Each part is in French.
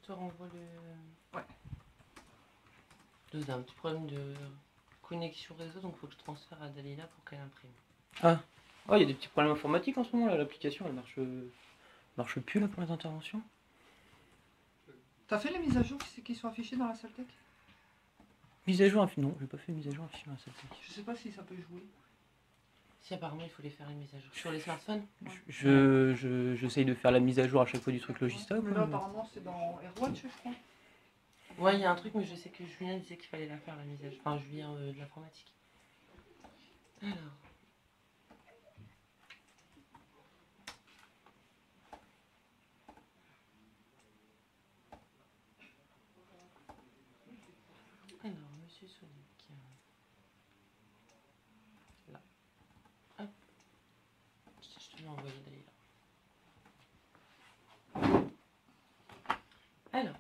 te renvoie le... Ouais. J'ai un petit problème de connexion réseau, donc il faut que je transfère à Dalila pour qu'elle imprime. Ah, oh, il y a des petits problèmes informatiques en ce moment là, l'application elle marche plus là pour les interventions. T'as fait les mises à jour qui sont affichées dans la salle tech? Mise à jour, non, j'ai pas fait mise à jour affichée dans la salle tech. Je sais pas si ça peut jouer. Si apparemment il faut les faire les mises à jour. Sur les smartphones? J'essaye de faire la mise à jour à chaque fois du truc Logistop. Mais là apparemment c'est dans AirWatch je crois. Ouais, il y a un truc, mais je sais que Julien disait qu'il fallait la faire la mise à jour. Enfin, Julien de l'informatique. Alors... Alors, Monsieur Sonic. Là. Hop. Je te l'ai envoyé d'ailleurs. Alors.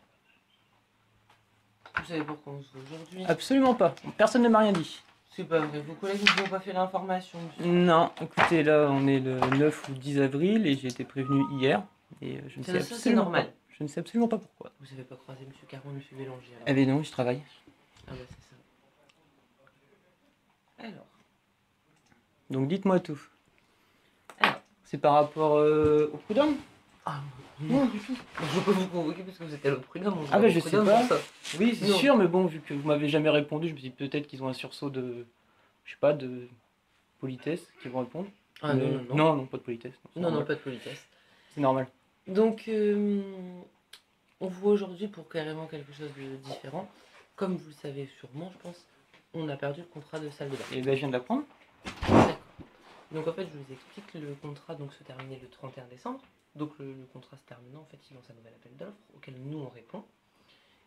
Vous savez pourquoi on se voit aujourd'hui? Absolument pas, personne ne m'a rien dit. C'est pas vrai, vos collègues ne vous ont pas fait l'information. Non, écoutez, là on est le 9 ou 10 avril et j'ai été prévenu hier. Et je ne sais absolument normal. pas. Je ne sais absolument pas pourquoi. Vous savez pas croiser Monsieur Caron, Monsieur Bélanger alors. Eh bien non, je travaille. Ah bah c'est ça. Alors. Donc dites-moi tout. Alors. C'est par rapport au prud'homme? Ah non du tout. Je peux pas vous convoquer parce que vous êtes à l'autre prud'homme. Ah bah je sais pas. Oui c'est Non. sûr, mais bon, vu que vous m'avez jamais répondu, je me dis peut-être qu'ils ont un sursaut de... Je sais pas, de politesse qui vont répondre. Ah mais... non. Non, pas de politesse. Non, pas de politesse. C'est normal. Donc, on voit aujourd'hui pour carrément quelque chose de différent. Comme vous le savez sûrement, je pense, on a perdu le contrat de salle de bain. Et ben je viens de l'apprendre. D'accord. Donc en fait, je vous explique, le contrat donc, se terminait le 31 décembre. Donc le contrat se terminant, en fait, il lance un nouvel appel d'offres auquel nous on répond.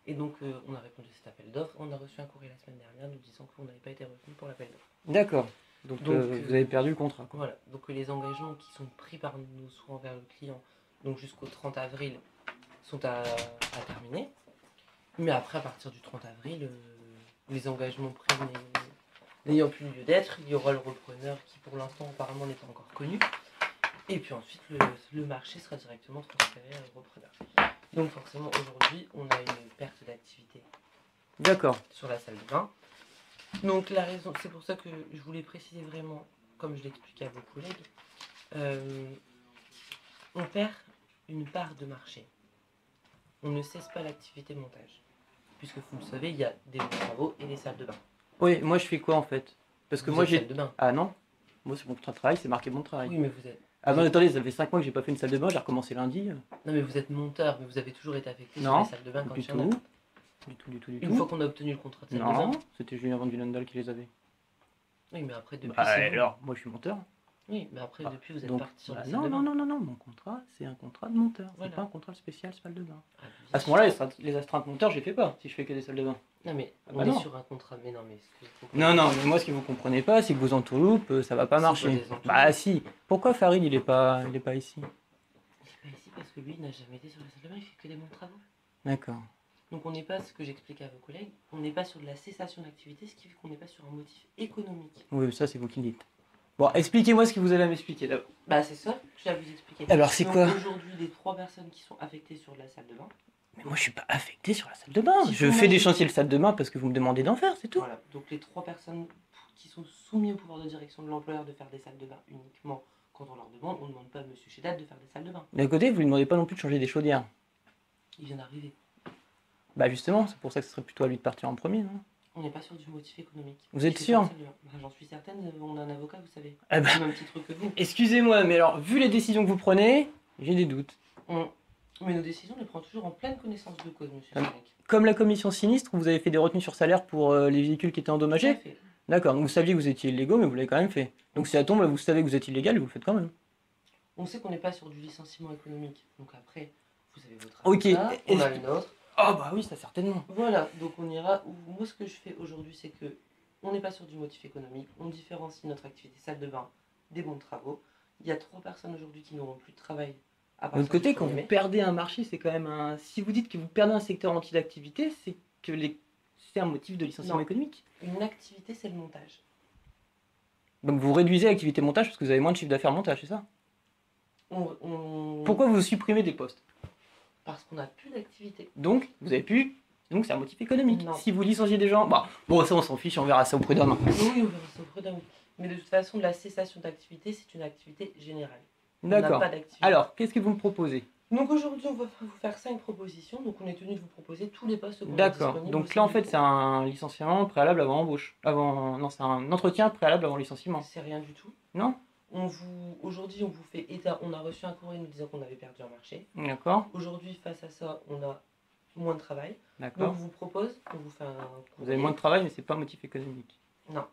Et donc on a répondu à cet appel d'offres. On a reçu un courrier la semaine dernière nous disant qu'on n'avait pas été retenu pour l'appel d'offres. D'accord. Donc vous avez perdu le contrat. Quoi. Voilà. Donc les engagements qui sont pris par nous, soit envers le client, donc jusqu'au 30 avril, sont à terminer. Mais après, à partir du 30 avril, les engagements pris n'ayant plus lieu d'être, il y aura le repreneur qui pour l'instant apparemment n'est pas encore connu. Et puis ensuite, le marché sera directement transféré au repreneur. Donc forcément, aujourd'hui, on a une perte d'activité. D'accord. Sur la salle de bain. Donc la raison, c'est pour ça que je voulais préciser vraiment, comme je l'expliquais à vos collègues, on perd une part de marché. On ne cesse pas l'activité montage. Puisque vous le savez, il y a des travaux et des salles de bain. Oui, moi je fais quoi en fait? Parce que moi j'ai... salle de bain. Ah non? Moi c'est mon contrat de travail, c'est marqué bon travail. Oui, mais vous êtes... Ah non, attendez, ça fait 5 mois que j'ai pas fait une salle de bain, j'ai recommencé lundi. Non mais vous êtes monteur, mais vous avez toujours été affecté sur les salles de bain quand il y en a. Du tout. Une fois qu'on a obtenu le contrat de salle de bain. Non, c'était Julien Van Dulendal qui les avait. Oui, mais après depuis... alors, moi je suis monteur. Oui, mais après depuis vous êtes donc, parti sur la salle de bain. Non, mon contrat c'est un contrat de monteur, voilà. c'est pas un contrat spécial salle de bain. Ah, à ce moment-là, les astreintes monteurs, je les fais pas si je fais que des salles de bain. Non mais on est sur un contrat, mais non mais... Non, mais moi ce que vous comprenez pas, c'est que vos entourloupes, ça va pas marcher. Bah si, pourquoi Farid il est pas ici? Il est pas ici parce que lui il n'a jamais été sur la salle de bain, il fait que des bons travaux. D'accord. Donc on n'est pas, ce que j'expliquais à vos collègues, on n'est pas sur de la cessation d'activité, ce qui fait qu'on n'est pas sur un motif économique. Oui, mais ça c'est vous qui le dites. Bon, expliquez-moi ce que vous allez m'expliquer d'abord. Bah c'est ça, je vais vous expliquer. Alors c'est quoi? Aujourd'hui, les 3 personnes qui sont affectées sur la salle de bain. Mais moi je suis pas affecté sur la salle de bain. Je fais des chantiers de salle de bain parce que vous me demandez d'en faire, c'est tout. Voilà, donc les 3 personnes qui sont soumises au pouvoir de direction de l'employeur de faire des salles de bain uniquement quand on leur demande, on ne demande pas à Monsieur Chedat de faire des salles de bain. D'un côté, vous lui demandez pas non plus de changer des chaudières. Il vient d'arriver. Bah justement, c'est pour ça que ce serait plutôt à lui de partir en premier, non? On n'est pas sur du motif économique. Vous êtes sûr? J'en suis certaine, on a un avocat, vous savez. Eh ben, c'est le même petit truc que vous. Excusez-moi, mais alors, vu les décisions que vous prenez, j'ai des doutes. Mais nos décisions, on les prend toujours en pleine connaissance de cause, monsieur Sonic. Comme la commission sinistre, vous avez fait des retenues sur salaire pour les véhicules qui étaient endommagés? D'accord, donc vous saviez que vous étiez illégaux, mais vous l'avez quand même fait. Donc si ça tombe, vous savez que vous êtes illégal et vous le faites quand même. On sait qu'on n'est pas sur du licenciement économique. Donc après, vous avez votre avocat, on a une autre. Ah bah oui, ça certainement. Voilà, donc on ira. Moi, ce que je fais aujourd'hui, c'est que on n'est pas sur du motif économique. On différencie notre activité salle de bain des bons travaux. Il y a 3 personnes aujourd'hui qui n'auront plus de travail. De l'autre côté, quand vous perdez un marché, c'est quand même un... Si vous dites que vous perdez un secteur entier d'activité, c'est que c'est un motif de licenciement économique. Une activité, c'est le montage. Donc vous réduisez l'activité montage parce que vous avez moins de chiffre d'affaires montage, c'est ça? Pourquoi vous supprimez des postes? Parce qu'on n'a plus d'activité. Donc, vous avez pu. Donc, c'est un motif économique. Non. Si vous licenciez des gens. Bah, bon, ça, on s'en fiche, on verra ça au prud'homme. Oui, on verra ça au prud'homme. Mais de toute façon, la cessation d'activité, c'est une activité générale. On n'a D'accord. pas d'activité. Alors, qu'est-ce que vous me proposez? Donc aujourd'hui, on va vous faire 5 propositions. Donc on est tenu de vous proposer tous les postes qu'on a D'accord. disponibles. Donc là, en fait, c'est un licenciement préalable avant embauche. Non, c'est un entretien préalable avant licenciement. C'est rien du tout. Non? Aujourd'hui, on vous fait état. On a reçu un courrier nous disant qu'on avait perdu un marché. D'accord. Aujourd'hui, face à ça, on a moins de travail. Donc D'accord. on vous propose, on vous fait un courrier. Vous avez moins de travail, mais c'est pas un motif économique. Non.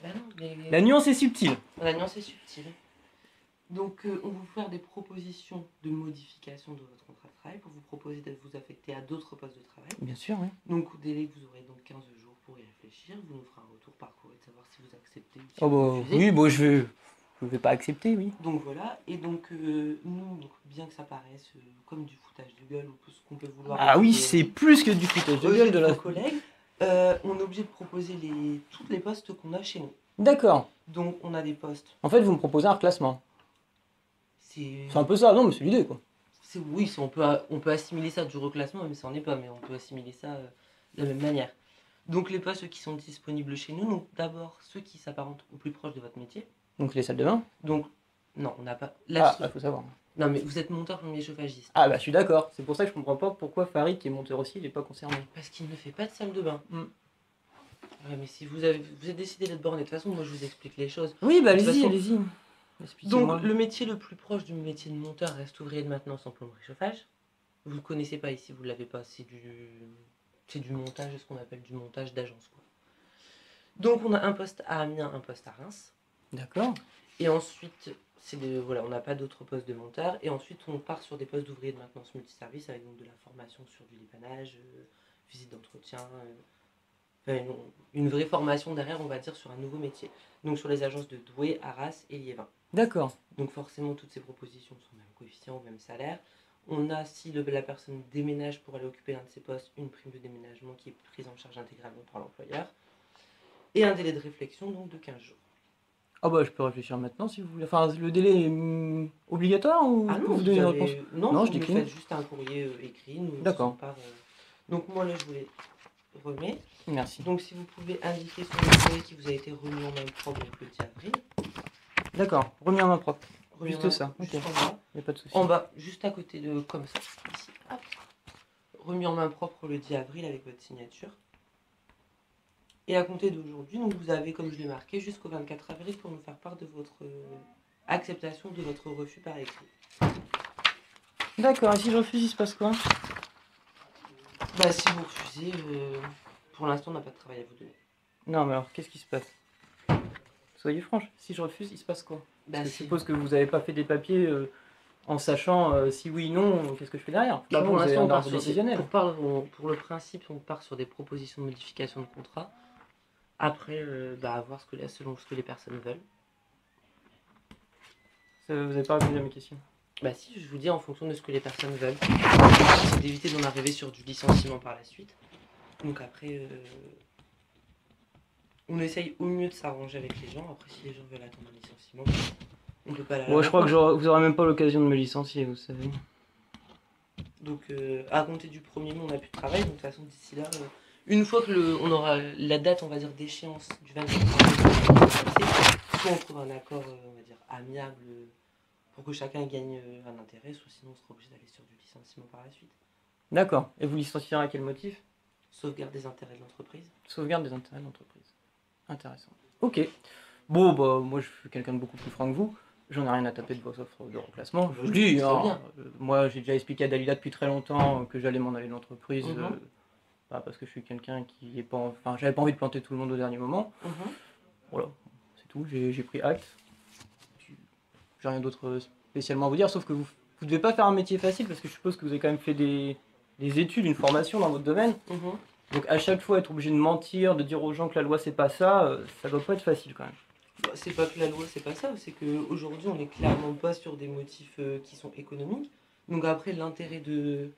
Ben non, La nuance est subtile. la nuance est subtile. Donc on va vous faire des propositions de modification de votre contrat de travail pour vous proposer de vous affecter à d'autres postes de travail. Bien sûr, oui. Donc au délai que vous aurez donc 15 jours pour y réfléchir, vous nous ferez un retour par courrier de savoir si vous acceptez ou si Oh, vous bah, refusez. oui, bon, je vais pas accepter, oui. Donc voilà, et donc nous, donc, bien que ça paraisse comme du foutage de gueule ou tout ce qu'on peut vouloir. Ah oui, c'est plus que du foutage de gueule de la. Nos collègues, on est obligé de proposer tous les postes qu'on a chez nous. D'accord. Donc on a des postes. En fait, vous me proposez un reclassement. C'est C'est un peu ça, non, mais c'est l'idée, quoi. oui, on peut assimiler ça du reclassement, même si ça n'en est pas, mais on peut assimiler ça de la même manière. Donc les postes qui sont disponibles chez nous, donc d'abord ceux qui s'apparentent au plus proche de votre métier. Donc les salles de bain. Donc non, on n'a pas. Ah, faut savoir. Non mais vous êtes monteur plombier chauffagiste. Ah bah je suis d'accord. C'est pour ça que je comprends pas pourquoi Farid, qui est monteur aussi, il est pas concerné. Parce qu'il ne fait pas de salle de bain. Mm. Ouais, mais si vous avez décidé d'être borné, de toute façon, moi je vous explique les choses. Oui, bah De toute allez-y, façon- allez-y. Expliquez-moi. Donc le métier le plus proche du métier de monteur reste ouvrier de maintenance en plomberie chauffage. Vous ne le connaissez pas ici, vous ne l'avez pas, c'est du montage, ce qu'on appelle du montage d'agence, quoi. Donc on a un poste à Amiens, un poste à Reims. D'accord. Et ensuite, voilà, on n'a pas d'autres postes de monteur. Et ensuite, on part sur des postes d'ouvrier de maintenance multiservice avec donc de la formation sur du dépannage, visite d'entretien, enfin, une vraie formation derrière, on va dire, sur un nouveau métier. Donc sur les agences de Douai, Arras et Liévin. D'accord. Donc forcément, toutes ces propositions sont au même coefficient, au même salaire. On a, si la personne déménage pour aller occuper l'un de ces postes, une prime de déménagement qui est prise en charge intégralement par l'employeur. Et un délai de réflexion donc de 15 jours. Ah bah je peux réfléchir maintenant si vous voulez. Enfin, le délai est obligatoire ou Ah je peux non, vous donner une réponse? non, Non, vous je nous décline. faites juste un courrier écrit. D'accord. Donc moi là, je vous les remets. Merci. Donc si vous pouvez indiquer sur le courrier qui vous a été remis en main propre donc le 10 avril. D'accord, remis en main propre. Remis Juste en main- ça, Juste ok. en bas. Y a pas de souci. En bas, juste à côté de, comme ça, ici. Hop. Remis en main propre le 10 avril avec votre signature. Et à compter d'aujourd'hui, donc vous avez, comme je l'ai marqué, jusqu'au 24 avril pour nous faire part de votre acceptation de votre refus par écrit. D'accord, et si je refuse, il se passe quoi? Bah si vous refusez, pour l'instant on n'a pas de travail à vous donner. Non, mais alors, qu'est-ce qui se passe? Soyez franche, si je refuse, il se passe quoi? Bah, Parce que je si. suppose que vous n'avez pas fait des papiers en sachant si oui, non, qu'est-ce que je fais derrière? Bah, Sinon, pour vous avez l'instant, un on part ordre sur décisionnel. pour le principe, on part sur des propositions de modification de contrat. Après, à voir selon ce que les personnes veulent. Vous n'avez pas répondu à mes questions. Bah si, je vous dis en fonction de ce que les personnes veulent. C'est d'éviter d'en arriver sur du licenciement par la suite. Donc après, on essaye au mieux de s'arranger avec les gens. Après, si les gens veulent attendre un licenciement, on peut pas la. Ouais, je crois que vous aurez même pas l'occasion de me licencier, vous savez. Donc à compter du 1er mai, on n'a plus de travail. Donc de toute façon, d'ici là, une fois que on aura la date, on va dire, d'échéance du 24 avril, soit on trouve un accord, on va dire, amiable pour que chacun gagne un intérêt, soit sinon on sera obligé d'aller sur du licenciement par la suite. D'accord. Et vous licencierez à quel motif? Sauvegarde des intérêts de l'entreprise. Sauvegarde des intérêts de l'entreprise. Intéressant. Ok. Bon, bah, moi, je suis quelqu'un de beaucoup plus franc que vous. J'en ai rien à taper de vos offres de remplacement. Je vous le dis, Très hein. bien. Moi, j'ai déjà expliqué à Dalila depuis très longtemps que j'allais m'en aller de l'entreprise. Mhm. Parce que je suis quelqu'un qui est pas. Enfin, j'avais pas envie de planter tout le monde au dernier moment. Voilà, c'est tout. J'ai pris acte. J'ai rien d'autre spécialement à vous dire, sauf que vous devez pas faire un métier facile parce que je suppose que vous avez quand même fait des études, une formation dans votre domaine. Donc à chaque fois être obligé de mentir, de dire aux gens que la loi c'est pas ça, ça doit pas être facile quand même. Bah, c'est pas que la loi c'est pas ça, c'est qu'aujourd'hui on n'est clairement pas sur des motifs qui sont économiques. Donc après l'intérêt de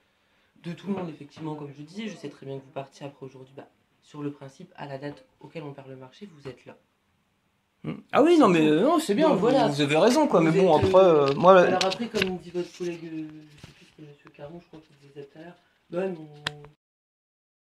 tout le monde, effectivement, comme je disais, je sais très bien que vous partiez après aujourd'hui, sur le principe, à la date auquel on perd le marché, vous êtes là. Ah oui, non mais non, c'est bien, Donc, voilà. vous avez raison quoi, Vous mais bon êtes, après, moi... Alors après, comme dit votre collègue, je sais plus ce que monsieur Caron, je crois qu'il disait tout à l'heure. Ouais,